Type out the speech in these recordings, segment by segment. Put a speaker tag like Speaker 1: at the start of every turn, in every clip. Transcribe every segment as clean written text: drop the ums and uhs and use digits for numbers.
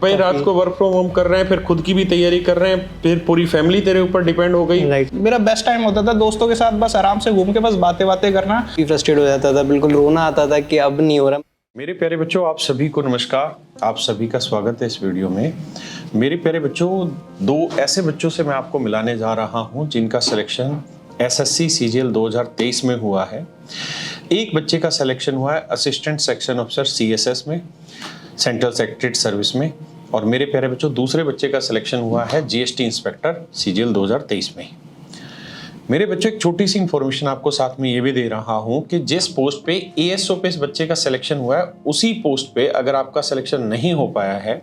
Speaker 1: भाई रात को वर्क फ्रॉम होम कर रहे हैं, फिर खुद की भी तैयारी कर रहे हैं, फिर पूरी फैमिली तेरे ऊपर डिपेंड हो गई।
Speaker 2: राइट।
Speaker 3: मेरा बेस्ट टाइम होता था दोस्तों के साथ, बस आराम से घूम के बस बातें बातें करना।
Speaker 2: फ्रस्ट्रेट हो जाता था, बिल्कुल रोना आता था कि अब नहीं हो रहा।
Speaker 1: मेरे प्यारे बच्चों, आप सभी को नमस्कार। आप सभी का स्वागत है इस वीडियो में। मेरे प्यारे बच्चों, दो ऐसे बच्चों से मैं आपको मिलाने जा रहा हूं जिनका सिलेक्शन एसएससी सीजीएल 2023 में हुआ है। एक बच्चे का सिलेक्शन हुआ है असिस्टेंट सेक्शन ऑफिसर सीएसएस में, सेंट्रल सेक्रेटरीट सर्विस में, और मेरे प्यारे बच्चों दूसरे बच्चे का सिलेक्शन हुआ है जीएसटी इंस्पेक्टर सीजीएल 2023 में। मेरे बच्चों, एक छोटी सी इंफॉर्मेशन आपको साथ में ये भी दे रहा हूं कि जिस पोस्ट पे एएसओ पे इस बच्चे का सिलेक्शन हुआ है, उसी पोस्ट पे अगर आपका सिलेक्शन नहीं हो पाया है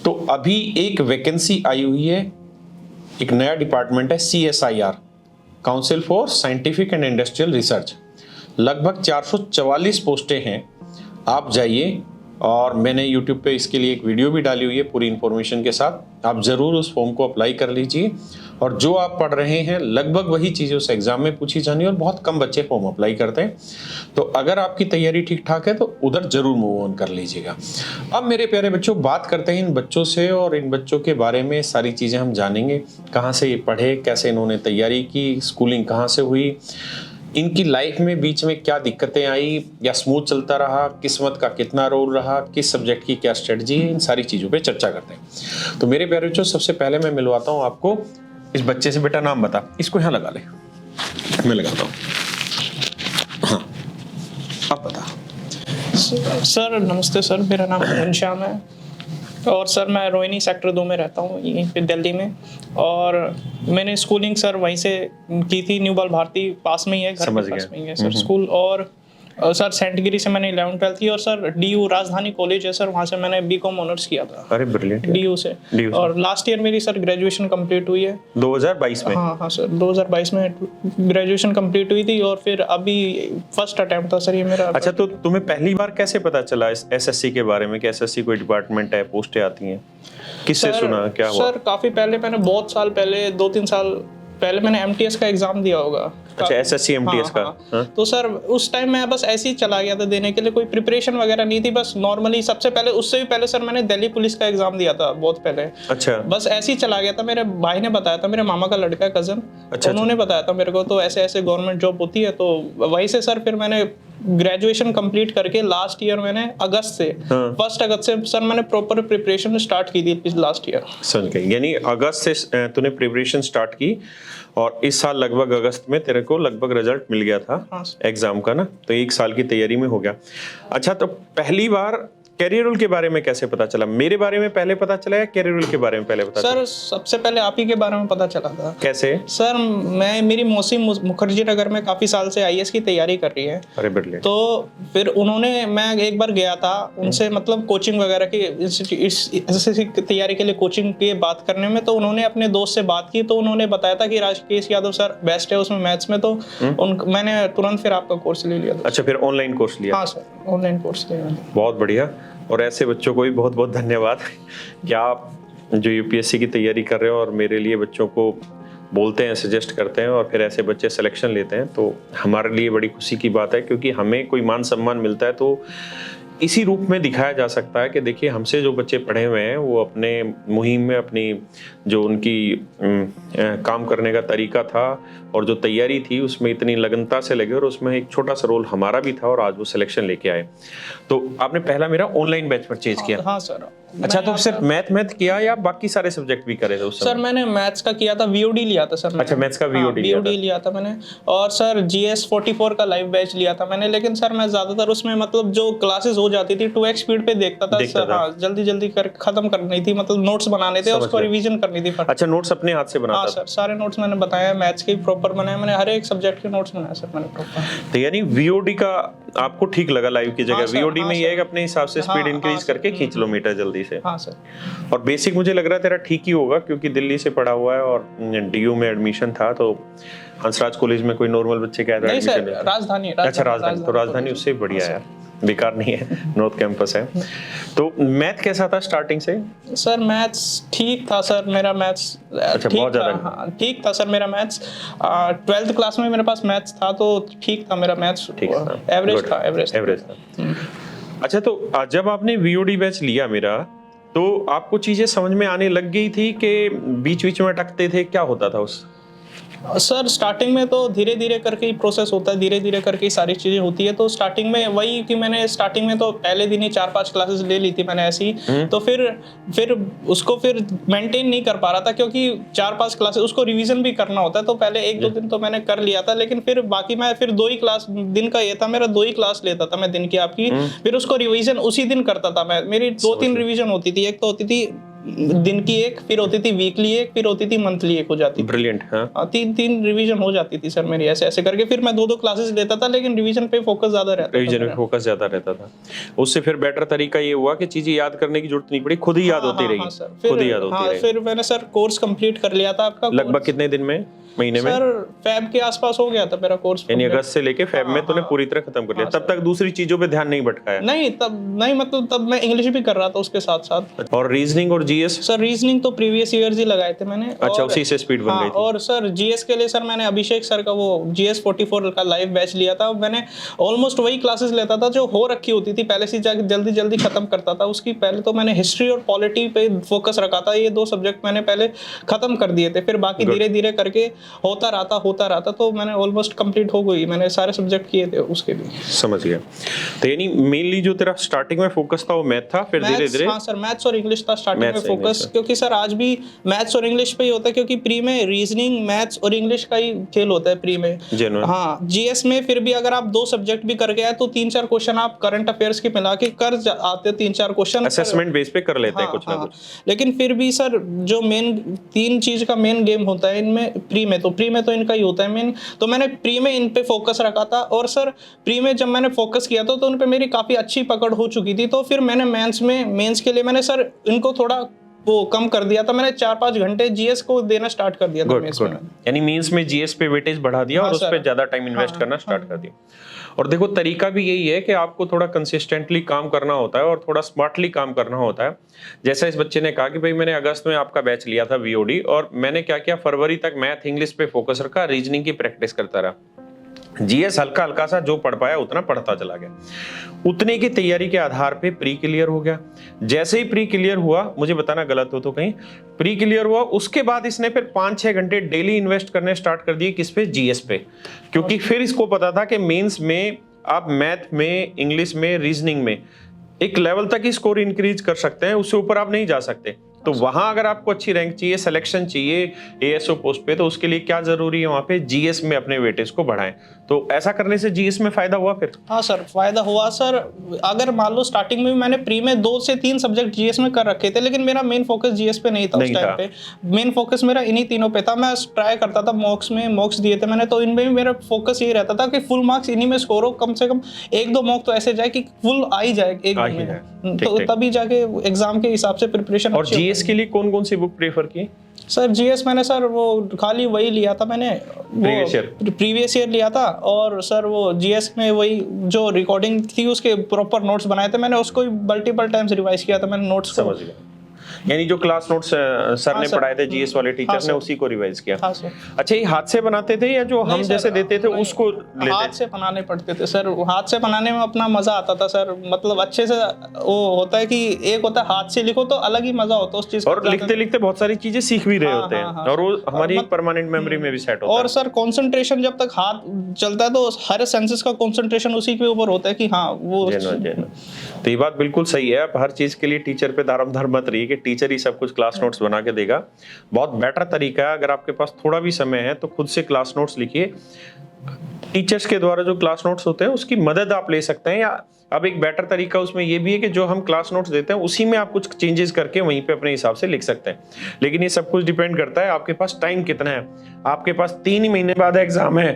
Speaker 1: तो अभी एक वैकेंसी आई हुई है। एक नया डिपार्टमेंट है CSIR, council for scientific and industrial research. लगभग 444 पोस्टें हैं। आप जाइए, और मैंने YouTube पे इसके लिए एक वीडियो भी डाली हुई है पूरी इन्फॉर्मेशन के साथ। आप ज़रूर उस फॉर्म को अप्लाई कर लीजिए, और जो आप पढ़ रहे हैं लगभग वही चीज़ें उस एग्ज़ाम में पूछी जानी है, और बहुत कम बच्चे फॉर्म अप्लाई करते हैं। तो अगर आपकी तैयारी ठीक ठाक है तो उधर ज़रूर मूव ऑन कर लीजिएगा। अब मेरे प्यारे बच्चों, बात करते हैं इन बच्चों से, और इन बच्चों के बारे में सारी चीज़ें हम जानेंगे। कहाँ से ये पढ़े, कैसे इन्होंने तैयारी की, स्कूलिंग कहाँ से हुई, इनकी लाइफ में बीच में क्या दिक्कतें आई या स्मूथ चलता रहा, किस्मत का कितना रोल रहा, किस सब्जेक्ट की क्या स्ट्रेटजी है, इन सारी चीज़ों पे चर्चा करते हैं। तो मेरे प्यारे बच्चों, सबसे पहले मैं मिलवाता हूँ आपको इस बच्चे से। बेटा नाम बता, इसको यहाँ लगा ले, मैं लगाता हूँ। हाँ, अब बता।
Speaker 3: सर नमस्ते सर, मेरा नाम घनश्याम है, और सर मैं रोहिणी सेक्टर 2 में रहता हूँ, यहीं पे दिल्ली में। और मैंने स्कूलिंग सर वहीं से की थी, न्यू बाल भारती पास में ही है, घर के पास में ही है सर स्कूल। और सर सेंट गिरी से मैंने 11th-12th की, और सर DU राजधानी कॉलेज है सर, वहाँ से मैंने BCom ऑनर्स किया था।
Speaker 1: अरे ब्रिलियंट।
Speaker 3: DU से। और लास्ट ईयर मेरी सर ग्रेजुएशन कंप्लीट हुई है
Speaker 1: 2022 में।
Speaker 3: हाँ सर, 2022 में ग्रेजुएशन कंप्लीट हुई थी, और फिर अभी फर्स्ट अटेम्प्ट था सर ये मेरा।
Speaker 1: अच्छा, तो तुम्हें पहली बार कैसे पता चला इस एसएससी के बारे में कि एसएससी कोई डिपार्टमेंट है, पोस्टें आती हैं? किससे सुना, क्या हुआ?
Speaker 3: सर काफी पहले, मैंने बहुत साल पहले, 2-3 साल पहले मैंने MTS का एग्जाम दिया होगा।
Speaker 1: अच्छा, एसएससी MTS का।
Speaker 3: हाँ। तो सर उस टाइम मैं बस ऐसे ही चला गया था देने के लिए, कोई प्रिपरेशन वगैरह नहीं थी, बस नॉर्मली। सबसे पहले, उससे भी पहले सर मैंने दिल्ली पुलिस का एग्जाम दिया था बहुत पहले।
Speaker 1: अच्छा।
Speaker 3: बस ऐसे ही चला गया था, मेरे भाई ने बताया था, मेरे मामा का लड़का कजन, उन्होंने बताया था मेरे को, तो ऐसे ऐसे गवर्नमेंट जॉब होती है। तो वहीं से सर फिर मैंने ग्रेजुएशन कंप्लीट करके लास्ट ईयर मैंने अगस्त से, 1 अगस्त से सर मैंने प्रॉपर प्रिपरेशन स्टार्ट की थी लास्ट ईयर।
Speaker 1: समझ गए, यानी अगस्त से तूने प्रिपरेशन स्टार्ट की, और इस साल लगभग अगस्त में तेरे को लगभग रिजल्ट मिल गया था एग्जाम का ना, तो 1 साल की तैयारी में हो गया। अच्छा, तो पहली बार कैरियर रूल के बारे में कैसे पता चला? मेरे बारे में पहले पता चला या कैरियर रूल के बारे में पहले पता
Speaker 3: चला? सर सबसे पहले आप ही के बारे में पता चला था।
Speaker 1: कैसे?
Speaker 3: सर मेरी मौसी मुखर्जी नगर में काफी साल से IAS की तैयारी कर रही है।
Speaker 1: अरे बढ़िया।
Speaker 3: तो फिर उन्होंने, मैं एक बार गया था उनसे, मतलब कोचिंग वगैरह की, एसएससी की तैयारी के लिए कोचिंग की बात करने में, तो उन्होंने अपने दोस्त से बात की, तो उन्होंने बताया था कि राकेश यादव सर बेस्ट है उसमें मैथ्स में, तो मैंने तुरंत फिर आपका कोर्स ले लिया था।
Speaker 1: अच्छा, फिर ऑनलाइन कोर्स लिया?
Speaker 3: हाँ सर, ऑनलाइन कोर्स लिया।
Speaker 1: बहुत बढ़िया। और ऐसे बच्चों को भी बहुत बहुत धन्यवाद कि आप जो UPSC की तैयारी कर रहे हो और मेरे लिए बच्चों को बोलते हैं, सजेस्ट करते हैं, और फिर ऐसे बच्चे सिलेक्शन लेते हैं, तो हमारे लिए बड़ी खुशी की बात है। क्योंकि हमें कोई मान सम्मान मिलता है तो इसी रूप में दिखाया जा सकता है कि देखिए, हमसे जो बच्चे पढ़े हुए हैं वो अपने मुहिम में, अपनी जो उनकी काम करने का तरीका था और जो तैयारी थी उसमें इतनी लगनता से लगे, और उसमें एक छोटा सा रोल हमारा भी था, और आज वो सिलेक्शन लेके आए। तो आपने पहला मेरा ऑनलाइन बैच परचेज किया?
Speaker 3: हाँ सर।
Speaker 1: अच्छा, तो सिर्फ मैथ किया या बाकी सारे सब्जेक्ट भी करे थे उस समय?
Speaker 3: सर मैंने मैथ्स का किया था, VOD लिया था सर।
Speaker 1: अच्छा, मैथ्स का VOD
Speaker 3: लिया था मैंने। और सर GS 44 का लाइव बैच लिया था मैंने, लेकिन सर मैं ज्यादातर उसमें, मतलब जो क्लासेस हो जाती थी 2x स्पीड पे देखता था सर। हाँ, जल्दी कर खत्म करनी थी, मतलब नोट्स बनाने थे, उसको रिवीजन करनी थी।
Speaker 1: अच्छा, नोट्स अपने हाथ से बनाता?
Speaker 3: हाँ सर, सारे नोट्स मैंने बताया, मैथ्स के प्रॉपर बनाए मैंने, हर एक सब्जेक्ट के नोट्स बनाए सर मैंने प्रॉपर।
Speaker 1: तो यानी VOD का आपको ठीक लगा लाइव की जगह? VOD में ये है कि अपने हिसाब से स्पीड इंक्रीज करके खींच लो मीटर जल्दी से।
Speaker 3: हाँ सर।
Speaker 1: और बेसिक मुझे लग रहा है तेरा ठीक ही होगा, क्योंकि दिल्ली से पढ़ा हुआ है और DU में एडमिशन था, तो हंसराज कॉलेज में कोई नॉर्मल बच्चे का एडमिशन नहीं?
Speaker 3: राजधानी।
Speaker 1: अच्छा, राजधानी। तो राजधानी उससे बढ़िया है, बेकार नहीं है, नॉर्थ कैंपस है। तो मैथ कैसा था स्टार्टिंग से?
Speaker 3: सर मैथ्स ठीक था सर, मेरा मैथ्स
Speaker 1: अच्छा, बहुत ज्यादा?
Speaker 3: हाँ ठीक था सर मेरा मैथ्स। 12th क्लास में मेरे पास मैथ्स था, तो ठीक था मेरा मैथ्स, एवरेज था।
Speaker 1: अच्छा, तो जब आपने VOD बैच लिया मेरा, तो आपको चीजें समझ में आने लग गई थी कि बीच बीच में अटकते थे, क्या होता था उस?
Speaker 3: सर स्टार्टिंग में तो धीरे धीरे करके ही प्रोसेस होता है, धीरे धीरे करके ही सारी चीज़ें होती है। तो स्टार्टिंग में वही कि मैंने स्टार्टिंग में तो पहले दिन ही 4-5 क्लासेस ले ली थी मैंने ऐसी। तो फिर उसको फिर मेंटेन नहीं कर पा रहा था, क्योंकि 4-5 क्लासेस उसको रिवीजन भी करना होता है। तो पहले 1-2 दिन तो मैंने कर लिया था, लेकिन फिर बाकी मैं फिर 2 ही क्लास दिन का ये था मेरा, 2 ही क्लास लेता था मैं दिन की आपकी। फिर उसको रिवीजन उसी दिन करता था मैं। मेरी 2-3 रिवीजन होती थी, एक तो होती थी दिन की, एक फिर होती थी वीकली, एक फिर होती थी मंथली, एक हो जाती थी।
Speaker 1: ब्रिलियंट। हाँ,
Speaker 3: 3 रिवीजन हो जाती थी सर मेरी ऐसे ऐसे करके। फिर मैं 2-2 क्लासेस लेता था, लेकिन रिवीजन पे फोकस ज्यादा रहता था
Speaker 1: रिवीजन में
Speaker 3: मेरा।
Speaker 1: फोकस ज्यादा रहता था। उससे फिर बेटर तरीका ये हुआ कि चीजें याद करने की जरूरत नहीं पड़ी, खुद ही याद होती रही।
Speaker 3: हाँ सर।
Speaker 1: खुद ही याद होती रही।
Speaker 3: फिर मैंने सर कोर्स कंप्लीट कर लिया था आपका।
Speaker 1: लगभग कितने दिन में, महीने में?
Speaker 3: सर फेब के आसपास हो गया था मेरा कोर्स।
Speaker 1: यानी अगस्त से लेके फेब में तूने पूरी तरह खत्म कर लिया। तब तक दूसरी चीजों पे ध्यान नहीं भटकाया?
Speaker 3: नहीं, तब नहीं, मतलब तब मैं इंग्लिश भी कर रहा था उसके साथ साथ।
Speaker 1: और रीजनिंग और जीएस?
Speaker 3: सर रीजनिंग तो प्रीवियस ईयर्स ही लगाए थे मैंने।
Speaker 1: अच्छा, उसी से स्पीड बन गई थी।
Speaker 3: और सर जीएस के लिए सर मैंने अभिषेक सर का वो जीएस 44 का लाइव बैच लिया था। मैंने ऑलमोस्ट वही क्लासेस लेता था जो हो रखी होती थी पहले से, जाके जल्दी जल्दी खत्म करता था उसकी। पहले तो मैंने हिस्ट्री और पॉलिटी पे फोकस रखा था, ये 2 सब्जेक्ट मैंने पहले खत्म कर दिए थे। फिर बाकी धीरे धीरे करके होता रहा, तो मैंने ऑलमोस्ट कंप्लीट हो गई, मैंने सारे सब्जेक्ट किए थे उसके भी।
Speaker 1: समझ गया। तो यानी मेनली जो तेरा स्टार्टिंग में फोकस था वो मैथ था, फिर धीरे धीरे?
Speaker 3: हाँ सर, मैथ्स और इंग्लिश था स्टार्टिंग में फोकस, क्योंकि सर आज भी मैथ्स और इंग्लिश पे ही होता है, क्योंकि प्री में रीजनिंग, मैथ्स और इंग्लिश का ही खेल होता है प्री में। हाँ, जीएस में फिर भी अगर आप 2 सब्जेक्ट भी करके आए तो 3-4 क्वेश्चन आप करंट अफेयर्स के मिला के कर आते, 3-4 क्वेश्चन
Speaker 1: असेसमेंट बेस पे कर लेते हैं कुछ ना कुछ।
Speaker 3: लेकिन फिर भी सर जो मेन 3 चीज का मेन गेम होता है इनमें, प्री में तो इनका ही होता है मेन। तो मैंने प्री में इन पे फोकस रखा था, और सर प्री में जब मैंने फोकस किया तो उन पे मेरी काफी अच्छी पकड़ हो चुकी थी। तो फिर मैंने मेंस के लिए मैंने सर इनको थोड़ा वो कम कर दिया था, मैंने 4-5 घंटे जीएस को देना स्टार्ट कर दिया था मेंस में।
Speaker 1: यानी मेंस में जीएस पे वेटेज बढ़ा दिया और उस पे ज्यादा टाइम इन्वेस्ट करना स्टार्ट कर दिया। और देखो तरीका भी यही है कि आपको थोड़ा कंसिस्टेंटली काम करना होता है और थोड़ा स्मार्टली काम करना होता है। जैसा इस बच्चे ने कहा कि भाई मैंने अगस्त में आपका बैच लिया था वीओडी, और मैंने क्या किया, फरवरी तक मैथ इंग्लिश पे फोकस रखा, रीजनिंग की प्रैक्टिस करता रहा। जीएस हल्का हल्का सा जो पढ़ पाया उतना पढ़ता चला गया। उतने की तैयारी के आधार पे प्री क्लियर हो गया। जैसे ही प्री क्लियर हुआ, मुझे बताना गलत हो तो कहीं, प्री क्लियर हुआ उसके बाद इसने फिर 5-6 घंटे डेली इन्वेस्ट करने स्टार्ट कर दिए। किस पे? जीएस पे। क्योंकि फिर इसको पता था कि मेंस में आप मैथ में, इंग्लिश में, रीजनिंग में एक लेवल तक ही स्कोर इंक्रीज कर सकते हैं, उससे ऊपर आप नहीं जा सकते। तो वहां अगर आपको अच्छी रैंक चाहिए, सिलेक्शन चाहिए एएसओ पोस्ट पे, तो उसके लिए क्या जरूरी है, वहां पे जीएस में अपने वेटेज को बढ़ाएं। तो ऐसा करने से जीएस में फायदा हुआ फिर?
Speaker 3: हाँ सर, फायदा हुआ सर। अगर मान लो स्टार्टिंग में भी मैंने प्री में 2 से 3 सब्जेक्ट जीएस में कर रखे थे, लेकिन मेरा मेन फोकस जीएस पे नहीं था उस टाइम पे। मेन फोकस मेरा इन्हीं तीनों पे था। मैं ट्राई करता था मॉक्स दिए थे मैंने, तो इनमें भी मेरा फोकस यही रहता था कि फुल मार्क्स इन्हीं में स्कोर हो, कम से कम 1-2 मॉक तो ऐसे जाए कि फुल आ ही जाए एक दिन में, तो तभी जाके एग्जाम के हिसाब से प्रिपरेशन।
Speaker 1: और जीएस के लिए कौन कौन सी बुक प्रेफर की?
Speaker 3: सर जीएस मैंने सर वो खाली वही लिया था मैंने, वो प्रीवियस ईयर लिया था। और सर वो जीएस में वही जो रिकॉर्डिंग थी उसके प्रॉपर नोट्स बनाए थे मैंने, उसको मल्टीपल टाइम्स रिवाइज किया था मैंने नोट्स को।
Speaker 1: समझ गया। यानी जो क्लास नोट्स सर ने पढ़ाए थे जीएस वाले टीचर ने, उसी को रिवाइज किया।
Speaker 3: हाँ सर।
Speaker 1: अच्छा, ये हाथ से बनाते थे या जो हम जैसे देते थे उसको लेते?
Speaker 3: हाथ से बनाने पड़ते थे सर। हाथ से बनाने में अपना मजा आता था सर, मतलब अच्छे से वो होता है कि एक होता है हाथ से लिखो तो अलग ही मजा होता है उस चीज का।
Speaker 1: और लिखते लिखते बहुत सारी चीजें सीख भी रहे होते हैं, और वो हमारी परमानेंट मेमोरी में भी सेट होता है।
Speaker 3: और सर कंसंट्रेशन जब तक हाथ चलता है तो हर सेंसेस का कंसंट्रेशन उसी के ऊपर होता है कि हाँ वो।
Speaker 1: तो ये बात बिल्कुल सही है। आप हर चीज के लिए टीचर पे दारोमदार मत रहिए कि टीचर ही सब कुछ क्लास नोट्स बना के देगा। बहुत बेटर तरीका है, अगर आपके पास थोड़ा भी समय है तो खुद से क्लास नोट्स लिखिए। टीचर्स के द्वारा जो क्लास नोट्स होते हैं उसकी मदद आप ले सकते हैं, या अब एक बेटर तरीका उसमें ये भी है कि जो हम क्लास नोट्स देते हैं उसी में आप कुछ चेंजेस करके वहीं पे अपने हिसाब से लिख सकते हैं। लेकिन ये सब कुछ डिपेंड करता है आपके पास टाइम कितना है। आपके पास 3 ही महीने बाद एग्जाम है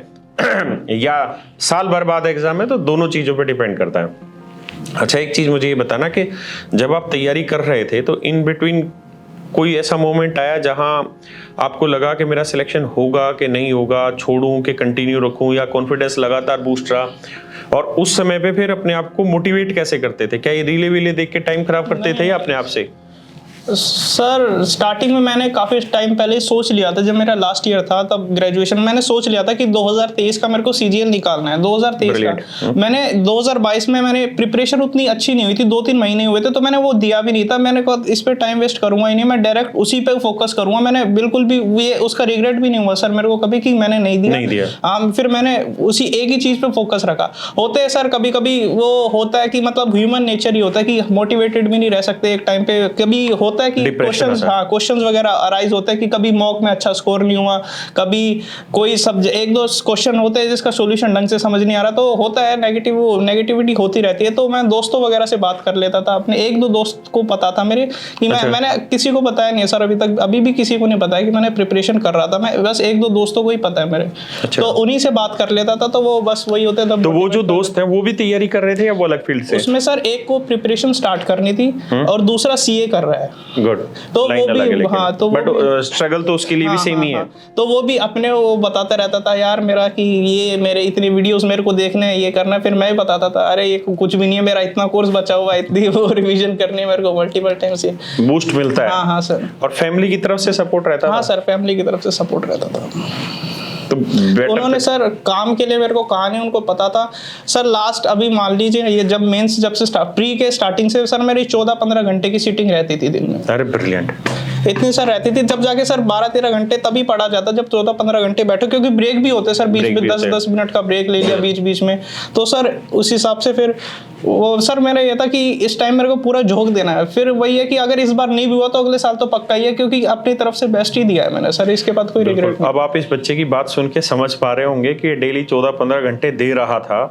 Speaker 1: या साल भर बाद एग्जाम है, तो दोनों चीजों पर डिपेंड करता है। अच्छा, एक चीज मुझे ये बताना कि जब आप तैयारी कर रहे थे तो इन बिटवीन कोई ऐसा मोमेंट आया जहां आपको लगा कि मेरा सिलेक्शन होगा कि नहीं होगा, छोड़ूं कि कंटिन्यू रखूं, या कॉन्फिडेंस लगातार बूस्ट रहा? और उस समय पे फिर अपने आप को मोटिवेट कैसे करते थे? क्या ये रीले वीले देख के टाइम खराब करते थे या अपने आप से?
Speaker 3: सर स्टार्टिंग में मैंने काफ़ी टाइम पहले सोच लिया था, जब मेरा लास्ट ईयर था तब ग्रेजुएशन मैंने सोच लिया था कि 2023 का मेरे को सीजीएल निकालना है, 2023 का। मैंने 2022 में मैंने प्रिपरेशन उतनी अच्छी नहीं हुई थी, 2-3 महीने हुए थे, तो मैंने वो दिया भी नहीं था। मैंने कहा इस पर टाइम वेस्ट करूंगा ही नहीं, मैं डायरेक्ट उसी पे फोकस करूंगा। मैंने बिल्कुल भी ये उसका रिग्रेट भी नहीं हुआ सर मेरे को कभी कि मैंने नहीं दिया। हाँ, फिर मैंने उसी एक ही चीज़ पे फोकस रखा। होते हैं सर कभी कभी वो होता है कि मतलब ह्यूमन नेचर ही होता है कि मोटिवेटेड भी नहीं रह सकते एक टाइम पे। कभी होता है कि क्वेश्चंस वगैरह अराइज होते हैं कि कभी मॉक में अच्छा स्कोर नहीं हुआ, कभी कोई सब्जेक्ट एक दो क्वेश्चन होते हैं जिसका सॉल्यूशन ढंग से समझ नहीं आ रहा, तो होता है नेगेटिविटी होती रहती है। तो मैं दोस्तों वगैरह से बात कर लेता था, अपने एक दो दोस्त को पता था मेरे कि मैंने किसी को बताया नहीं है सर, अभी भी किसी को नहीं पता है कि मैंने प्रिपरेशन कर रहा था। मैं बस एक दो दोस्तों को ही पता है मेरे, तो उन्हीं से बात कर लेता था। तो वो बस वही होते थे।
Speaker 1: तो वो जो दोस्त है वो भी तैयारी कर रहे थे या वो अलग फील्ड से?
Speaker 3: उसमें सर एक को प्रिपरेशन स्टार्ट करनी थी और दूसरा सीए कर रहा है।
Speaker 1: गुड।
Speaker 3: तो वो भी हाँ, तो
Speaker 1: बट स्ट्रगल तो उसके लिए भी सेम ही है।
Speaker 3: तो वो भी अपने वो बताता रहता था यार मेरा कि ये मेरे इतनी वीडियोस मेरे को देखने हैं, ये करना है। फिर मैं बताता था अरे ये कुछ भी नहीं है, मेरा इतना कोर्स बचा हुआ है, इतनी वो रिवीजन करनी है मेरे को मल्टीपल टाइम से।
Speaker 1: बूस्ट मिलता है।
Speaker 3: हाँ सर।
Speaker 1: और फैमिली की तरफ से सपोर्ट रहता था?
Speaker 3: हाँ सर, फैमिली की तरफ से सपोर्ट रहता था।
Speaker 1: तो
Speaker 3: उन्होंने सर काम के लिए मेरे को कहा नहीं, उनको पता था सर। लास्ट अभी मान लीजिए ये जब मेंस जब से प्री के स्टार्टिंग से सर मेरी 14-15 घंटे की सीटिंग रहती थी दिन में।
Speaker 1: अरे ब्रिलियंट।
Speaker 3: इतनी सर रहती थी, जब जाके सर 12-13 घंटे तभी पढ़ा जाता जब 14-15 घंटे बैठो, क्योंकि ब्रेक भी होते सर बीच में, 10-10 मिनट का ब्रेक ले लिया बीच में। तो सर उस हिसाब से फिर वो सर मेरा ये था कि इस टाइम मेरे को पूरा झोंक देना है। फिर वही है कि अगर इस बार नहीं भी हुआ तो अगले साल तो पक्का ही है, क्योंकि अपनी तरफ से बेस्ट ही दिया है मैंने सर, इसके बाद कोई रिग्रेट नहीं।
Speaker 1: अब आप इस बच्चे की बात सुन के समझ पा रहे होंगे कि डेली 14-15 घंटे दे रहा था,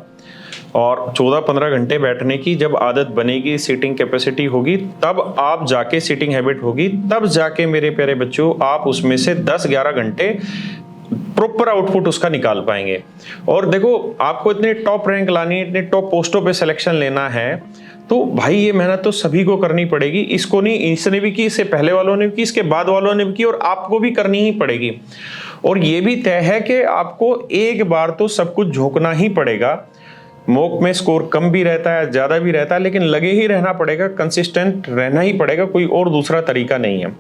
Speaker 1: और 14-15 घंटे बैठने की जब आदत बनेगी, सीटिंग कैपेसिटी होगी, तब आप जाके सीटिंग हैबिट होगी, तब जाके मेरे प्यारे बच्चों आप उसमें से 10-11 घंटे प्रॉपर आउटपुट उसका निकाल पाएंगे। और देखो आपको इतने टॉप रैंक लानी है, इतने टॉप पोस्टों पे सिलेक्शन लेना है, तो भाई ये मेहनत तो सभी को करनी पड़ेगी। इसको नहीं, इसने भी की, इससे पहले वालों ने भी की, इसके बाद वालों ने भी की, और आपको भी करनी ही पड़ेगी। और ये भी तय है कि आपको एक बार तो सब कुछ झोंकना ही पड़ेगा। मॉक में स्कोर कम भी रहता है, ज्यादा भी रहता है, लेकिन लगे ही रहना पड़ेगा, कंसिस्टेंट रहना ही पड़ेगा, कोई और दूसरा तरीका नहीं है।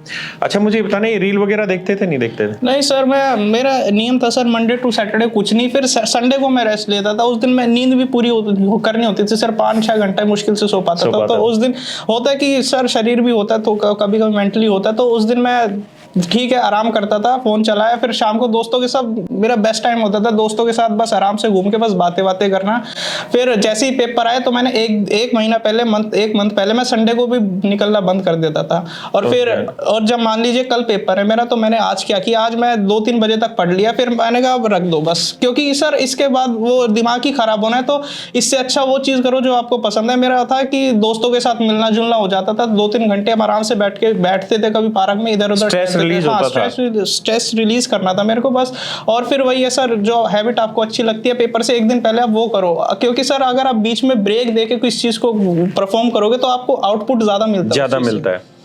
Speaker 1: अच्छा मुझे बताना, ये रील वगैरह देखते थे नहीं देखते थे?
Speaker 3: नहीं सर, मेरा नियम था सर मंडे टू सैटरडे कुछ नहीं, फिर संडे को मैं रेस्ट लेता था। उस दिन मैं नींद भी पूरी करनी होती थी सर, 5-6 घंटे मुश्किल से सो पाता था। तो उस दिन होता है कि सर शरीर भी होता है तो कभी कभी मेंटली होता है, तो उस दिन मैं ठीक है आराम करता था, फोन चलाया, फिर शाम को दोस्तों के साथ मेरा बेस्ट टाइम होता था, दोस्तों के साथ बस आराम से घूम के बस बातें करना। फिर जैसे ही पेपर आए तो मैंने एक महीना पहले एक मंथ पहले मैं संडे को भी निकलना बंद कर देता था। और फिर और जब मान लीजिए कल पेपर है मेरा, तो मैंने आज क्या किया, आज मैं 2-3 बजे तक पढ़ लिया, फिर मैंने कहा अब रख दो बस, क्योंकि सर इसके बाद वो दिमाग ही खराब होना है। तो इससे अच्छा वो चीज़ करो जो आपको पसंद है। मेरा था कि दोस्तों के साथ मिलना जुलना हो जाता था, 2-3 घंटे हम आराम से बैठते थे कभी पार्क में, इधर उधर स्ट्रेस रिलीज करना था मेरे को बस। और फिर वही है सर, जो हैबिट आपको अच्छी लगती है पेपर से एक दिन पहले आप वो करो, क्योंकि सर अगर आप बीच में ब्रेक देके किसी चीज को परफॉर्म करोगे तो आपको आउटपुट ज्यादा मिलता है।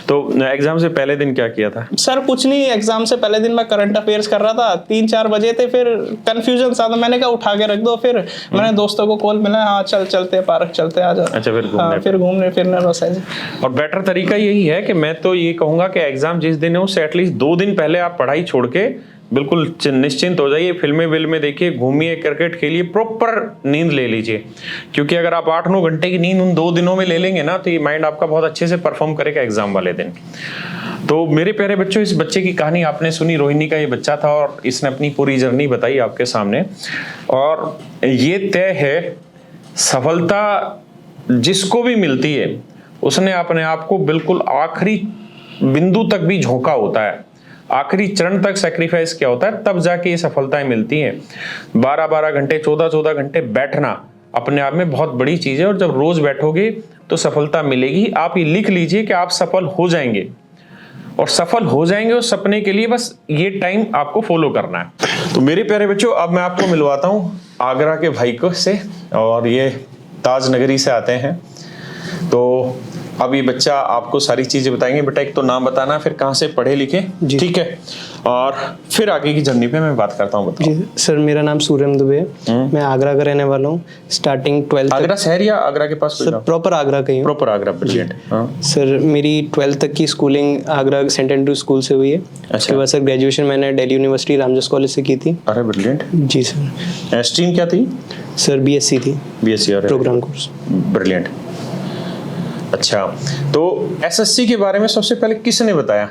Speaker 1: तो एग्जाम से पहले दिन क्या किया था?
Speaker 3: सर कुछ नहीं, एग्जाम से पहले दिन मैं करंट अफेयर्स कर रहा था, 3-4 बजे थे, फिर कंफ्यूजन सा था, मैंने कहा उठा के रख दो। फिर मैंने दोस्तों को कॉल मिला, हाँ चलते पार्क चलते आ जाओ।
Speaker 1: अच्छा, फिर
Speaker 3: घूमने फिरने बस ऐसे।
Speaker 1: और बेटर तरीका यही है कि मैं तो ये कहूंगा कि एग्जाम जिस दिन है उससे एटलीस्ट 2 दिन पहले आप पढ़ाई छोड़ के बिल्कुल निश्चिंत हो जाइए, फिल्में देखिए, घूमिए, क्रिकेट खेलिए, प्रॉपर नींद ले लीजिए। क्योंकि अगर आप 8-9 घंटे की नींद उन 2 दिनों में ले लेंगे ना, तो ये माइंड आपका बहुत अच्छे से परफॉर्म करेगा एग्जाम वाले दिन। तो मेरे प्यारे बच्चों, इस बच्चे की कहानी आपने सुनी, रोहिणी का ये बच्चा था और इसने अपनी पूरी जर्नी बताई आपके सामने। और ये तय है, सफलता जिसको भी मिलती है उसने अपने आप को बिल्कुल आखिरी बिंदु तक भी झोंका होता है, आखिरी चरण तक सैक्रिफाइस किया होता है, तब जाके ये सफलताएं मिलती हैं। 12-12 घंटे 14-14 घंटे बैठना अपने आप में बहुत बड़ी चीज है, और जब रोज बैठोगे तो सफलता मिलेगी। आप ये लिख लीजिए कि आप सफल हो जाएंगे, और सफल हो जाएंगे उस सपने के लिए बस ये टाइम आपको फॉलो करना है। तो मेरे प्यारे बच्चों, अब मैं आपको मिलवाता हूं आगरा के भाई को से, और ये ताज नगरी से आते हैं। तो अब ये बच्चा आपको सारी चीजें बताएंगे। बेटा एक तो नाम बताना, फिर कहाँ से पढ़े लिखे,
Speaker 2: जी।
Speaker 1: ठीक है, और फिर आगे की जर्नी पे मैं बात करता हूँ। बताओ।
Speaker 2: जी सर, मेरा नाम सूर्यम दुबे है। मैं आगरा का रहने वाला हूँ। स्टार्टिंग 12th
Speaker 1: आगरा शहर या आगरा के पास?
Speaker 2: सर प्रॉपर आगरा का ही हूँ।
Speaker 1: Proper Agra, brilliant. हाँ,
Speaker 2: सर मेरी 12th तक की schooling Agra saint Andrew school से हुई है। उसके बाद सर ग्रेजुएशन मैंने दिल्ली यूनिवर्सिटी रामजस कॉलेज से की थी।
Speaker 1: अरे ब्रिलियंट।
Speaker 2: जी सर।
Speaker 1: स्ट्रीम क्या थी?
Speaker 2: सर बीएससी थी,
Speaker 1: बीएससी।
Speaker 2: Programme course.
Speaker 1: ब्रिलियंट। अच्छा, तो एसएससी के बारे में सबसे पहले किसने बताया?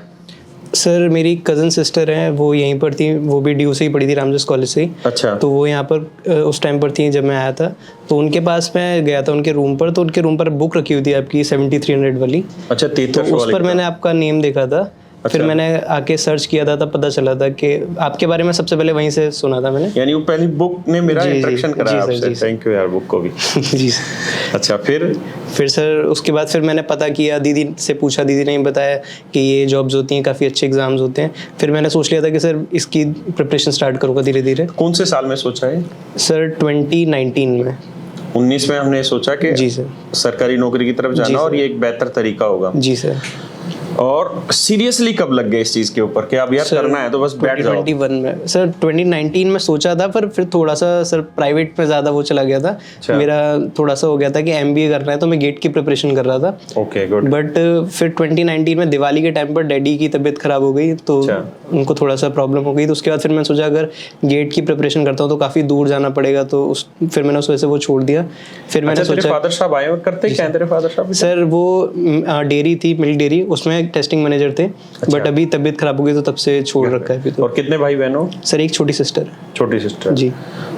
Speaker 2: सर मेरी कज़न सिस्टर है, वो यहीं पर थी, वो भी ड्यू से ही पढ़ी थी रामजस कॉलेज से ही।
Speaker 1: अच्छा।
Speaker 2: तो वो यहाँ पर उस टाइम पर थी जब मैं आया था, तो उनके पास मैं गया था उनके रूम पर, तो उनके रूम पर बुक रखी हुई थी आपकी 7300 वाली।
Speaker 1: अच्छा,
Speaker 2: तो
Speaker 1: 7300
Speaker 2: उस
Speaker 1: वाली
Speaker 2: पर मैंने आपका नेम देखा था। फिर मैंने आके सर्च किया था, तब पता चला था कि आपके बारे में सबसे पहले वहीं से सुना था मैंने।
Speaker 1: यानी वो पहली बुक ने मेरा
Speaker 2: जी,
Speaker 1: इंट्रोडक्शन कराया
Speaker 2: जी सर,
Speaker 1: आपसे। थैंक यू यार, बुक को भी।
Speaker 2: जी सर।
Speaker 1: अच्छा,
Speaker 2: फिर सर उसके बाद फिर मैंने पता किया, दीदी से पूछा, दीदी ने बताया कि ये जॉब्स होती हैं, काफ़ी अच्छे एग्जाम्स होते हैं। फिर मैंने सोच लिया था कि सर इसकी प्रिपरेशन स्टार्ट करूँगा धीरे धीरे।
Speaker 1: कौन से साल में सोचा है?
Speaker 2: सर 2019 में।
Speaker 1: 19 में हमने सोचा कि
Speaker 2: जी सर।
Speaker 1: सरकारी नौकरी की तरफ जाना और ये एक बेहतर तरीका होगा।
Speaker 2: जी सर।
Speaker 1: और सीरियसली कब लग गए इस चीज के ऊपर कि अब यार करना है तो बस बैठ जाओ?
Speaker 2: 2021 में सर। 2019 में सोचा था, पर फिर थोड़ा सा सर प्राइवेट में ज़्यादा वो चला गया था। मेरा थोड़ा सा हो गया था कि एमबीए करना है, तो मैं गेट की प्रिपरेशन कर रहा था।
Speaker 1: Okay, good.
Speaker 2: बट फिर 2019 में दिवाली के टाइम पर डैडी की तबीयत खराब हो गई, तो उनको थोड़ा सा प्रॉब्लम हो गई। तो उसके बाद फिर मैंने सोचा अगर गेट की प्रिपरेशन करता हूँ तो काफ़ी दूर जाना पड़ेगा, तो फिर मैंने उस वजह से वो छोड़ दिया। फिर मैंने
Speaker 1: सोचा फादर साहब आए और करते क्या हैं तेरे फादर साहब?
Speaker 2: सर वो डेयरी थी, मिल्क डेयरी, उसमें टेस्टिंग मैनेजर थे। बट अभी तबीयत खराब हो गई तो तब से छोड़ रखा है अभी तो।
Speaker 1: और कितने भाई बहन हो?
Speaker 2: सर एक छोटी सिस्टर।
Speaker 1: छोटी सिस्टर।
Speaker 2: जी।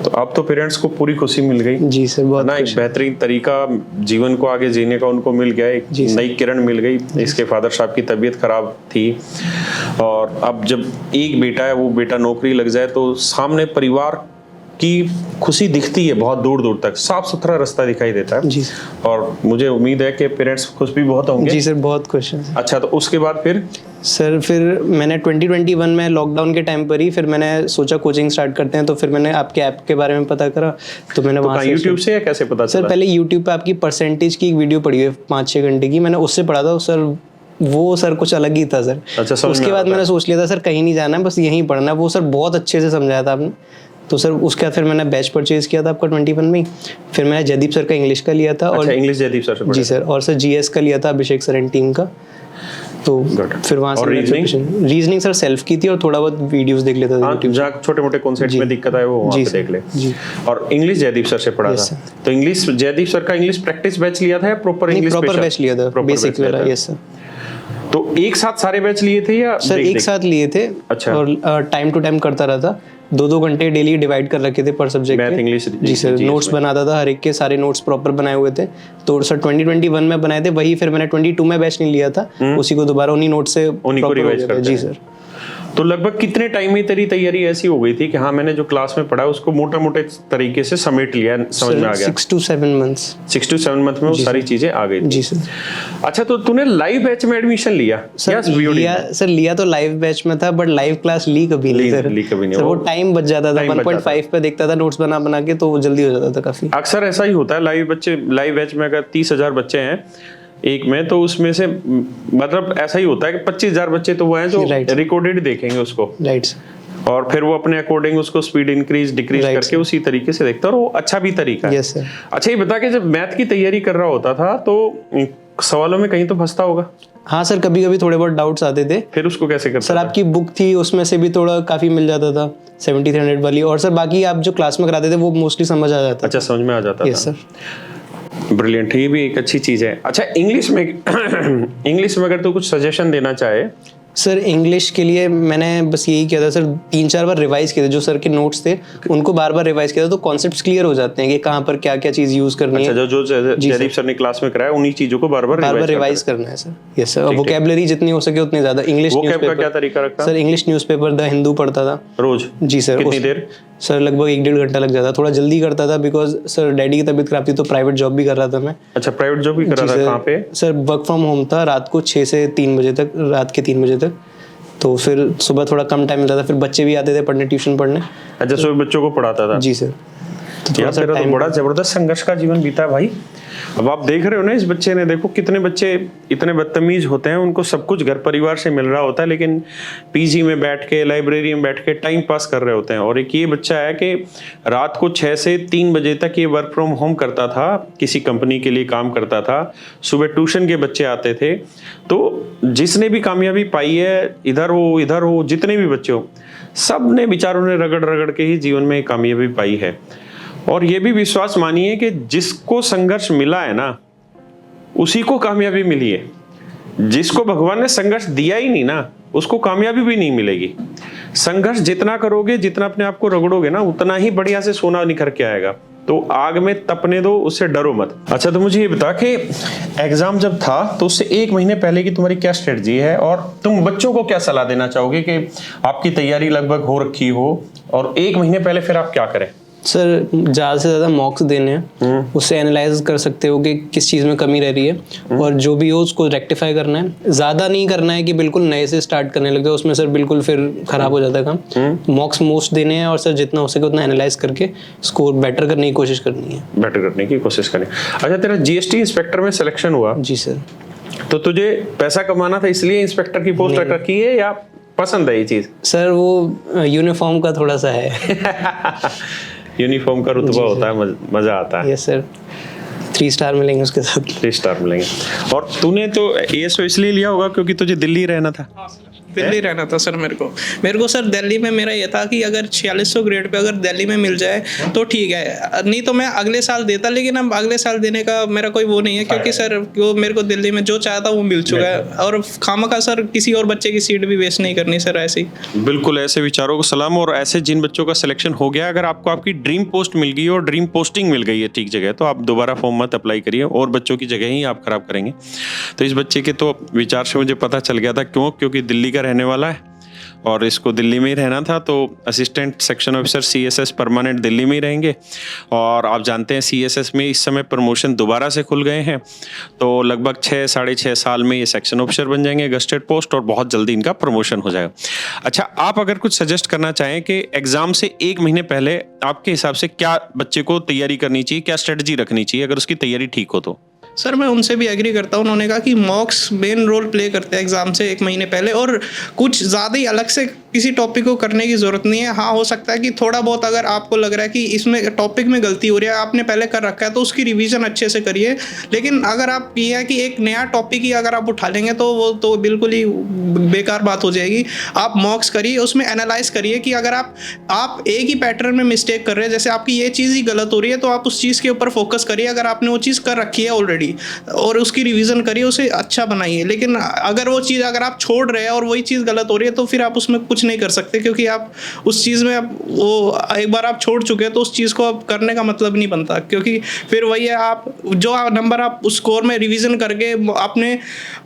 Speaker 1: तो अब तो पेरेंट्स को पूरी खुशी मिल गई।
Speaker 2: जी सर, बहुत
Speaker 1: ना, एक बेहतरीन तरीका जीवन को आगे जीने का उनको मिल गया, एक नई किरण मिल गई। इसके फादर साहब की तबीयत खराब थी, और अब जब एक बेटा है, वो बेटा नौकरी लग जाए तो सामने परिवार की खुशी दिखती है बहुत दूर दूर तक, साफ सुथरा रास्ता दिखाई देता है।
Speaker 2: जी।
Speaker 1: और मुझे उम्मीद है कि पेरेंट्स खुश भी बहुत होंगे।
Speaker 2: जी सर, बहुत खुश हैं।
Speaker 1: अच्छा, तो उसके बाद फिर?
Speaker 2: सर फिर मैंने 2021 में लॉकडाउन के टाइम पर ही फिर मैंने सोचा कोचिंग स्टार्ट करते हैं, तो फिर मैंने आपके ऐप के बारे में पता करा, तो मैंने वहाँ से
Speaker 1: यूट्यूब से या कैसे पता चला?
Speaker 2: सर पहले यूट्यूब पे आपकी परसेंटेज की एक वीडियो पड़ी है 5-6 घंटे की, मैंने उससे पढ़ा था सर। वो सर कुछ अलग ही था सर।
Speaker 1: अच्छा,
Speaker 2: उसके बाद मैंने सोच लिया था सर कहीं नहीं जाना है, बस यहीं पढ़ना है। वो सर बहुत अच्छे से समझाया था आपने। तो सर उसके बाद फिर मैंने बैच परचेज किया था आपका 21 में। फिर मैंने जयदीप सर का इंग्लिश का लिया था। और
Speaker 1: इंग्लिश जयदीप सर से?
Speaker 2: जी सर। और सर जीएस का लिया था अभिषेक सर एंड टीम का। तो फिर वहाँ से रीजनिंग सर सेल्फ की थी, और थोड़ा बहुत वीडियोस देख लेता था यूट्यूब।
Speaker 1: जहाँ छोटे मोटे कॉन्सेप्ट में दिक्कत आए वो वहाँ पे देख ले।
Speaker 2: जी।
Speaker 1: और इंग्लिश जयदीप सर से पढ़ा था? तो इंग्लिश जयदीप सर का इंग्लिश प्रैक्टिस बैच लिया था या प्रॉपर इंग्लिश?
Speaker 2: प्रॉपर बैच लिया था, बेसिक वाला। Yes sir.
Speaker 1: तो एक साथ सारे बैच लिए थे या?
Speaker 2: सर एक साथ लिए थे।
Speaker 1: अच्छा।
Speaker 2: और टाइम टू टाइम करता रहा था। 2-2 घंटे डेली डिवाइड कर रखे थे पर सब्जेक्ट
Speaker 1: मैथ इंग्लिश।
Speaker 2: जी सर। नोट्स बनाता था, हर एक के सारे नोट्स प्रॉपर बनाए हुए थे। तो सर 2021 में बनाए थे वही, फिर मैंने 22 में बैच नहीं लिया था, उसी को दोबारा उन्हीं नोट से
Speaker 1: रिवाइज करते।
Speaker 2: जी सर।
Speaker 1: तो लगभग कितने टाइम में तेरी तैयारी ऐसी हो गई थी कि हाँ मैंने जो क्लास में पढ़ा उसको मोटा मोटे तरीके से समेट लिया, समझ में आ गया?
Speaker 2: 6 to 7 months।
Speaker 1: 6 to 7 मंथ में वो सारी चीजें आ गई?
Speaker 2: जी सर।
Speaker 1: अच्छा, तो तूने लाइव बैच में एडमिशन लिया?
Speaker 2: सर लिया तो लाइव बैच में था, बट लाइव क्लास ली कभी नहीं सर। वो टाइम बच जाता था, 1.5 पे देखता था नोट्स बना बना के, तो वो जल्दी हो जाता था काफी।
Speaker 1: अक्सर ऐसा ही होता है लाइव बैच में। अगर 30,000 बच्चे हैं एक में, तो उसमें से मतलब ऐसा ही होता है कि 25,000 बच्चे तो वो हैं जो रिकॉर्डेड देखेंगे उसको।
Speaker 2: राइट।
Speaker 1: और फिर वो अपने अकॉर्डिंग उसको स्पीड इंक्रीज डिक्रीज करके उसी तरीके से देखता है, और वो अच्छा भी तरीका है।
Speaker 2: Yes sir.
Speaker 1: अच्छा, ये बता के जब मैथ की तैयारी कर रहा होता था तो सवालों में कहीं तो फंसता होगा?
Speaker 2: हाँ सर, कभी कभी थोड़े बहुत डाउट्स आते थे।
Speaker 1: फिर उसको कैसे करता?
Speaker 2: सर आपकी बुक थी, उसमें से भी थोड़ा काफी मिल जाता था 7300 वाली, और सर बाकी आप जो क्लास में कराते थे वो मोस्टली समझ आ जाता था।
Speaker 1: अच्छा, समझ में आ जाता था।
Speaker 2: Yes sir.
Speaker 1: ब्रिलियंट, ये भी एक अच्छी चीज है। अच्छा, इंग्लिश में इंग्लिश में अगर तू कुछ सजेशन देना चाहे?
Speaker 2: सर इंग्लिश के लिए मैंने बस यही किया था सर, 3-4 बार रिवाइज किए थे जो सर के नोट्स थे, उनको बार बार रिवाइज किया था, तो कॉन्सेप्ट्स क्लियर हो जाते हैं कि कहाँ पर क्या क्या चीज यूज करनी है।
Speaker 1: अच्छा, जो जयदीप सर ने क्लास में कराया उन्हीं चीजों को बार बार
Speaker 2: रिवाइज करना है सर। Yes sir. वोकैबुलरी जितनी हो सके उतनी ज्यादा। इंग्लिश
Speaker 1: न्यूज़पेपर का क्या तरीका रखा?
Speaker 2: Sir English newspaper the Hindu पढ़ता था रोज। जी सर।
Speaker 1: कितनी देर?
Speaker 2: सर लगभग 1-1.5 घंटा लग जाता। थोड़ा जल्दी करता था बिकॉज सर डैडी की तबीयत खराब थी, तो प्राइवेट जॉब भी कर रहा था मैं।
Speaker 1: अच्छा, प्राइवेट जॉब भी कर रहा था? कहाँ पे?
Speaker 2: सर वर्क फ्रॉम होम था, रात को 6 से 3 बजे तक, रात के 3 बजे तक। तो फिर सुबह थोड़ा कम टाइम मिलता था, फिर बच्चे भी आते थे पढ़ने, ट्यूशन पढ़ने।
Speaker 1: अच्छा, सुबह बच्चों को पढ़ाता था?
Speaker 2: जी सर।
Speaker 1: तो तेरा तो बड़ा जबरदस्त संघर्ष का जीवन बीता है भाई। अब आप देख रहे हो ना, इस बच्चे ने, देखो कितने बच्चे इतने बदतमीज होते हैं, उनको सब कुछ घर परिवार से मिल रहा होता है, लेकिन पीजी में बैठ के, लाइब्रेरी में बैठ के टाइम पास कर रहे होते हैं। और एक ये बच्चा है कि रात को 6 से 3 बजे तक ये वर्क फ्रॉम होम करता था, किसी कंपनी के लिए काम करता था, सुबह ट्यूशन के बच्चे आते थे। तो जिसने भी कामयाबी पाई है, इधर हो, जितने भी बच्चे हो, सब ने बेचारों ने रगड़ रगड़ के ही जीवन में कामयाबी पाई है। और ये भी विश्वास मानिए कि जिसको संघर्ष मिला है ना, उसी को कामयाबी मिली है। जिसको भगवान ने संघर्ष दिया ही नहीं ना, उसको कामयाबी भी नहीं मिलेगी। संघर्ष जितना करोगे, जितना अपने आप को रगड़ोगे ना, उतना ही बढ़िया से सोना निखर के आएगा। तो आग में तपने दो, उससे डरो मत। अच्छा, तो मुझे ये बता कि एग्जाम जब था तो उससे 1 महीने पहले की तुम्हारी क्या स्ट्रेटजी है, और तुम बच्चों को क्या सलाह देना चाहोगे कि आपकी तैयारी लगभग हो रखी हो और 1 महीने पहले फिर आप क्या करें?
Speaker 2: सर ज़्यादा से ज़्यादा मॉक्स देने हैं, उससे एनालाइज कर सकते हो कि किस चीज़ में कमी रह रही है, और जो भी हो उसको रेक्टिफाई करना है। ज़्यादा नहीं करना है कि बिल्कुल नए से स्टार्ट करने लगे, उसमें सर बिल्कुल फिर ख़राब हो जाता है काम। मॉक्स मोस्ट देने हैं और सर जितना हो सके उतना एनालाइज करके स्कोर बेटर करने की कोशिश करनी है।
Speaker 1: बेटर करने की कोशिश करें। अच्छा, तेरा जीएसटी इंस्पेक्टर में सिलेक्शन हुआ?
Speaker 2: जी सर।
Speaker 1: तो तुझे पैसा कमाना था इसलिए इंस्पेक्टर की पोस्ट रख रखी है, या पसंद है ये चीज़?
Speaker 2: सर वो यूनिफॉर्म का थोड़ा सा है।
Speaker 1: यूनिफॉर्म का रुतबा होता है, मजा आता है।
Speaker 2: यस सर, 3 स्टार मिलेंगे उसके साथ।
Speaker 1: 3 स्टार मिलेंगे। और तूने तो एएसओ इसलिए लिया होगा क्योंकि तुझे दिल्ली रहना था?
Speaker 3: दिल्ली रहना था सर मेरे को सर दिल्ली में मेरा ये था कि अगर 4600 ग्रेड पे अगर दिल्ली में मिल जाए तो ठीक है, नहीं तो मैं अगले साल देता, लेकिन अब अगले साल देने का मेरा कोई वो नहीं है, क्योंकि सर वो मेरे को दिल्ली में जो चाहता वो मिल चुका है, और खामखा सर किसी और बच्चे की सीट भी वेस्ट नहीं करनी सर ऐसे ही।
Speaker 1: बिल्कुल, ऐसे विचारों को सलाम। और ऐसे जिन बच्चों का सिलेक्शन हो गया, अगर आपको आपकी ड्रीम पोस्ट मिल गई और ड्रीम पोस्टिंग मिल गई है ठीक जगह, तो आप दोबारा फॉर्म मत अप्लाई करिए, और बच्चों की जगह ही आप खराब करेंगे। तो इस बच्चे के तो विचार से मुझे पता चल गया था, क्योंकि दिल्ली का रहने वाला है और इसको दिल्ली में ही रहना था। तो assistant section officer CSS permanent Delhi में ही रहेंगे। और आप जानते हैं सीएसएस में इस समय प्रमोशन दोबारा से खुल गए हैं, तो लगभग 6-6.5 साल में ये सेक्शन ऑफिसर बन जाएंगे, गस्टेड पोस्ट, और बहुत जल्दी इनका प्रमोशन हो जाएगा। अच्छा, आप अगर कुछ सजेस्ट करना चाहें कि एग्जाम से 1 महीने पहले आपके हिसाब से क्या बच्चे को तैयारी करनी चाहिए, क्या स्ट्रेटजी रखनी चाहिए अगर उसकी तैयारी ठीक हो तो?
Speaker 3: सर मैं उनसे भी एग्री करता हूँ, उन्होंने कहा कि मॉक्स मेन रोल प्ले करते हैं एग्जाम से 1 महीने पहले, और कुछ ज़्यादा ही अलग से किसी टॉपिक को करने की ज़रूरत नहीं है। हाँ, हो सकता है कि थोड़ा बहुत अगर आपको लग रहा है कि इसमें टॉपिक में गलती हो रही है, आपने पहले कर रखा है, तो उसकी रिवीजन अच्छे से करिए। लेकिन अगर आप ये है कि एक नया टॉपिक ही अगर आप उठा लेंगे तो वो तो बिल्कुल ही बेकार बात हो जाएगी। आप मॉक्स करिए, उसमें एनालाइज करिए कि अगर आप एक ही पैटर्न में मिस्टेक कर रहे हैं, जैसे आपकी ये चीज़ ही गलत हो रही है, तो आप उस चीज़ के ऊपर फोकस करिए। अगर आपने वो चीज़ कर रखी है ऑलरेडी और उसकी रिवीजन करिए, उसे अच्छा बनाइए। लेकिन अगर वो चीज़ अगर आप छोड़ रहे हैं और वही चीज़ गलत हो रही है, तो फिर आप उसमें कुछ नहीं कर सकते, क्योंकि आप उस चीज़ में वो एक बार आप छोड़ चुके हैं, तो उस चीज़ को अब करने का मतलब नहीं बनता, क्योंकि फिर वही है, आप जो नंबर आप उस स्कोर में रिवीजन करके अपने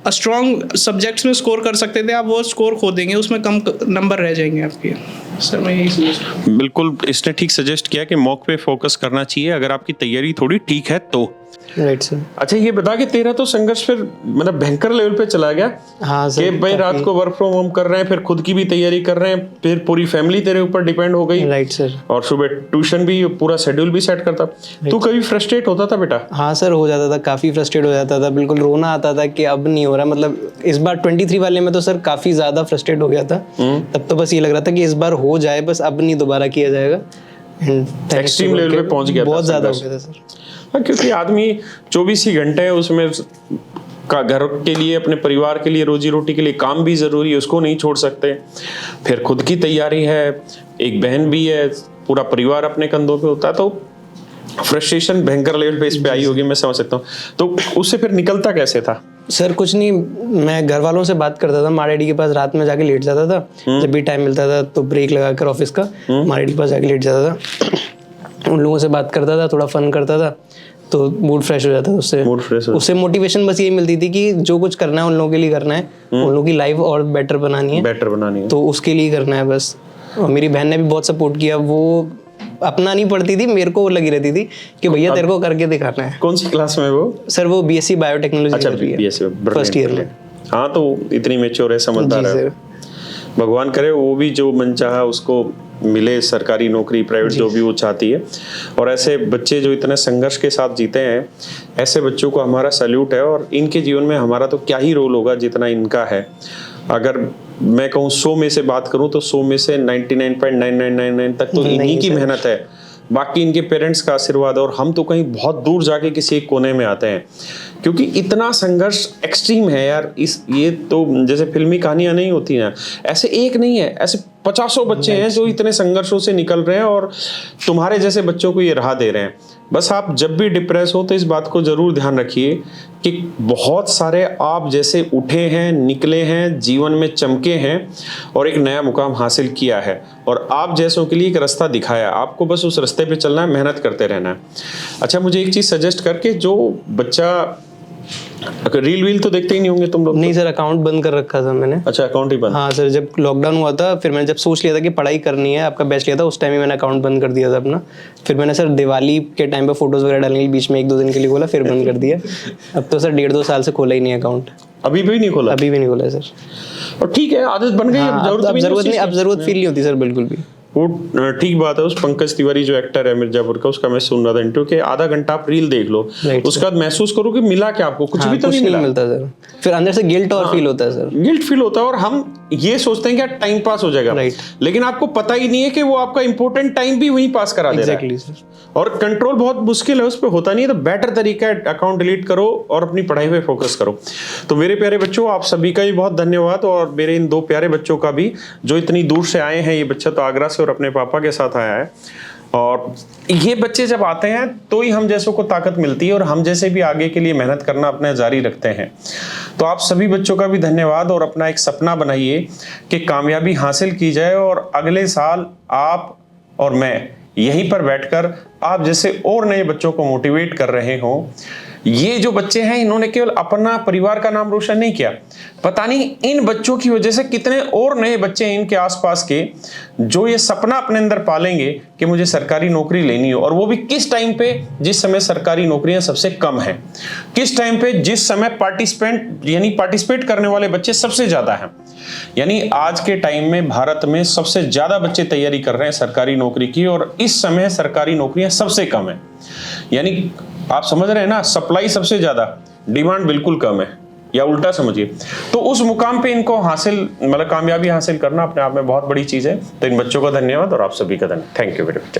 Speaker 3: स्ट्रॉन्ग सब्जेक्ट्स में स्कोर कर सकते थे, आप वो स्कोर खो देंगे, उसमें कम नंबर रह जाएंगे आपके। सर मैं यही सजेस्ट।
Speaker 1: बिल्कुल, इसने ठीक सजेस्ट किया कि मॉक पे फोकस करना चाहिए अगर आपकी तैयारी थोड़ी ठीक है तो।
Speaker 2: Right sir.
Speaker 1: अच्छा, ये बता कि तेरा तो संघर्ष फिर मतलब भयंकर लेवल पे चला गया।
Speaker 2: हाँ सर,
Speaker 1: कि भाई रात को वर्क फ्रॉम होम कर रहे हैं, फिर खुद की भी तैयारी कर रहे हैं, फिर पूरी फैमिली तेरे ऊपर डिपेंड हो गई।
Speaker 2: Right sir.
Speaker 1: और सुबह ट्यूशन भी, पूरा शेड्यूल भी सेट करता। तू कभी फ्रस्ट्रेट होता था बेटा?
Speaker 2: हाँ सर, हो जाता था, काफ़ी फ्रस्ट्रेट हो जाता था, बिल्कुल रोना आता था कि अब नहीं हो रहा। मतलब इस बार 23 वाले में तो सर काफ़ी ज़्यादा फ्रस्ट्रेट हो गया था। तब तो बस ये लग रहा था कि इस बार हो जाए, बस अब नहीं दोबारा किया जाएगा।
Speaker 1: एक्सट्रीम लेवल पे पहुंच गया था,
Speaker 2: बहुत ज़्यादा हो गया था सर।
Speaker 1: हाँ, क्योंकि आदमी 24 ही घंटे है उसमें, का घर के लिए, अपने परिवार के लिए, रोजी रोटी के लिए काम भी जरूरी है, उसको नहीं छोड़ सकते। फिर खुद की तैयारी है, एक बहन भी है, पूरा परिवार अपने कंधों पे होता है, तो फ्रस्ट्रेशन भयंकर लेवल पे इस पे आई होगी, मैं समझ सकता हूँ। तो उससे फिर निकलता कैसे था?
Speaker 2: सर कुछ नहीं, मैं घर वालों से बात करता था, माँ डैडी के पास रात में जाके लेट जाता था। जब भी टाइम मिलता था तो ब्रेक लगाकर ऑफिस का माँ डैडी के पास जाके लेट जाता था, उन लोगों से बात करता था, थोड़ा फन करता था, तो मूड फ्रेश हो जाता था उससे मोटिवेशन बस यही मिलती थी कि जो कुछ करना है उन लोगों के लिए करना है, उन लोगों की लाइफ और बेटर बनानी है, तो उसके लिए करना है बस। और मेरी बहन ने भी बहुत सपोर्ट किया, वो अपना नहीं पढ़ती थी, मेरे को लगी रहती थी कि भैया तेरे को करके दिखाना है।
Speaker 1: कौन सी क्लास में वो?
Speaker 2: सर वो बीएससी बायोटेक्नोलॉजी
Speaker 1: अच्छा,
Speaker 2: कर रही है,
Speaker 1: बीएससी
Speaker 2: फर्स्ट ईयर में।
Speaker 1: हाँ, तो इतनी मैच्योर है, समझदार है। भगवान करे वो भी जो मन चाहा उसको मिले, सरकारी नौकरी, प्राइवेट जो भी वो चाहती है। और ऐसे बच्चे जो इतने संघर्ष के साथ जीते हैं, ऐसे बच्चों को हमारा सैल्यूट है। और इनके जीवन में हमारा तो क्या ही रोल होगा जितना इनका है। अगर मैं कहूँ 100 में से बात करूँ तो 100 में से 99.9999 तक तो इन्हीं की मेहनत है, बाकी इनके पेरेंट्स का आशीर्वाद। और हम तो कहीं बहुत दूर जाके किसी एक कोने में आते हैं, क्योंकि इतना संघर्ष एक्सट्रीम है यार। ये तो जैसे फिल्मी कहानियां नहीं होती हैं, ऐसे एक नहीं है, ऐसे 50 बच्चे हैं जो इतने संघर्षों से निकल रहे हैं और तुम्हारे जैसे बच्चों को ये राह दे रहे हैं। बस आप जब भी डिप्रेस हो तो इस बात को जरूर ध्यान रखिए कि बहुत सारे आप जैसे उठे हैं, निकले हैं, जीवन में चमके हैं और एक नया मुकाम हासिल किया है। और आप जैसों के लिए एक रास्ता दिखाया, आपको बस उस रास्ते पे चलना है, मेहनत करते रहना है। अच्छा, मुझे एक चीज सजेस्ट करके, जो बच्चा रील वील तो देखते ही नहीं होंगे तुम लोग?
Speaker 2: नहीं सर, अकाउंट बंद कर रखा था मैंने।
Speaker 1: अच्छा, अकाउंट ही बंद?
Speaker 2: हाँ सर, जब लॉकडाउन हुआ था फिर मैंने जब सोच लिया था कि पढ़ाई करनी है, आपका बैच लिया था, उस टाइम ही मैंने अकाउंट बंद कर दिया था अपना। फिर मैंने सर दिवाली के टाइम पे फोटोज वगैरह डालने के बीच में 1-2 दिन के लिए खोला, फिर बंद कर दिया। अब तो सर 1.5-2 साल से खोला ही नहीं अकाउंट।
Speaker 1: अभी भी नहीं खोला?
Speaker 2: अभी भी नहीं खोला है सर।
Speaker 1: और ठीक है, आदत बन गई।
Speaker 2: हाँ, अब जरूरत नहीं, अब जरूरत फील नहीं होती सर बिल्कुल भी।
Speaker 1: वो ठीक बात है। उस पंकज तिवारी जो एक्टर है मिर्जापुर का, उसका मैं सुन रहा था इंटरव्यू के, आधा घंटा आप रील देख लो, उसके बाद महसूस करो कि मिला क्या आपको? कुछ भी तो नहीं
Speaker 2: मिलता सर। फिर अंदर से गिल्ट और फील होता है सर।
Speaker 1: गिल्ट फील होता है और हम ये सोचते हैं कि यार टाइम पास हो जाएगा, लेकिन आपको पता ही नहीं है कि वो आपका इंपॉर्टेंट टाइम भी वहीं पास करा दे रहा है।
Speaker 2: सर।
Speaker 1: और कंट्रोल बहुत मुश्किल है, उस पर होता नहीं है। तो बेटर तरीका है अकाउंट डिलीट करो और अपनी पढ़ाई पे फोकस करो। तो मेरे प्यारे बच्चों, आप सभी का भी बहुत धन्यवाद, और मेरे इन 2 प्यारे बच्चों का भी, जो इतनी दूर से आए हैं। ये बच्चा तो आगरा से और अपने पापा के साथ आया है। और ये बच्चे जब आते हैं तो ही हम जैसों को ताकत मिलती है और हम जैसे भी आगे के लिए मेहनत करना अपने जारी रखते हैं। तो आप सभी बच्चों का भी धन्यवाद, और अपना एक सपना बनाइए कि कामयाबी हासिल की जाए और अगले साल आप और मैं यहीं पर बैठकर आप जैसे और नए बच्चों को मोटिवेट कर रहे हों। ये जो बच्चे हैं, इन्होंने केवल अपना परिवार का नाम रोशन नहीं किया, पता नहीं इन बच्चों की वजह से कितने और नए बच्चे हैं इनके आसपास के, जो ये सपना अपने अंदर पालेंगे कि मुझे सरकारी नौकरी लेनी हो। और वो भी किस टाइम पे, जिस समय सरकारी नौकरियां सबसे कम हैं, किस टाइम पे, जिस समय पार्टिसिपेट करने वाले बच्चे सबसे ज्यादा हैं। यानी आज के टाइम में भारत में सबसे ज्यादा बच्चे तैयारी कर रहे हैं सरकारी नौकरी की, और इस समय सरकारी नौकरियां सबसे कम है। यानी आप समझ रहे हैं ना, सप्लाई सबसे ज्यादा, डिमांड बिल्कुल कम है, या उल्टा समझिए। तो उस मुकाम पे इनको हासिल, मतलब कामयाबी हासिल करना अपने आप में बहुत बड़ी चीज है। तो इन बच्चों का धन्यवाद और आप सभी का धन्यवाद। Thank you very much.